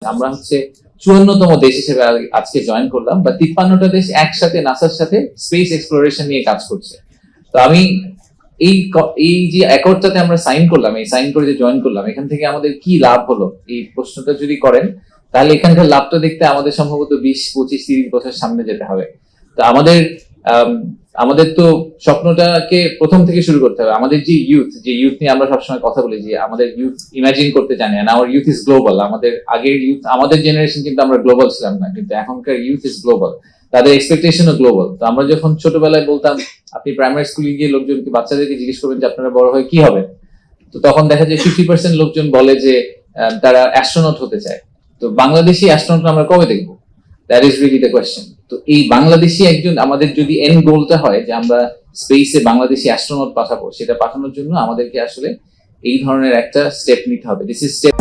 আমরা হচ্ছে 54তম দেশ হিসেবে আজকে জয়েন করলাম, বা 53টা দেশ একসাথে নাসার সাথে স্পেস এক্সপ্লোরেশন নিয়ে কাজ করছে। তো আমি এই যে অ্যাকর্ডটাতে আমরা সাইন করলাম, এই সাইন করে যে জয়েন করলাম, এখান থেকে আমাদের কি লাভ হলো এই প্রশ্নটা যদি করেন, তাহলে এখানকার লাভটা দেখতে আমাদের সম্ভবত 20, 25, 30 বছর সামনে যেতে হবে। তো আমাদের তো স্বপ্নটাকে প্রথম থেকে শুরু করতে হবে। আমাদের যে ইউথ নিয়ে আমরা সবসময় কথা বলি, যে আমাদের ইউথ ইমাজিন করতে জানে, না আওয়ার ইউথ ইজ গ্লোবাল। আমাদের আগের ইউথ, আমাদের জেনারেশন কিন্তু আমরা গ্লোবাল ছিলাম না, কিন্তু এখনকার ইউথ ইজ গ্লোবাল, তাদের এক্সপেকটেশনও গ্লোবাল। তো আমরা যখন ছোটবেলায় বলতাম, আপনি প্রাইমারি স্কুলে গিয়ে লোকজনকে, বাচ্চাদেরকে জিজ্ঞেস করবেন যে আপনারা বড় হয়ে কি হবেন, তো তখন দেখা যায় 50% লোকজন বলে যে তারা অ্যাস্ট্রোনট হতে চায়। তো বাংলাদেশি অ্যাস্ট্রোনট আমরা কবে দেখবো? That is really the question. তো এই বাংলাদেশি একজন, আমাদের যদি এন্ড গোলটা হয় যে আমরা স্পেসে বাংলাদেশি অ্যাস্ট্রোনট পাঠাবো, সেটা পাঠানোর জন্য আমাদেরকে আসলে এই ধরনের একটা স্টেপ নিতে হবে। This is step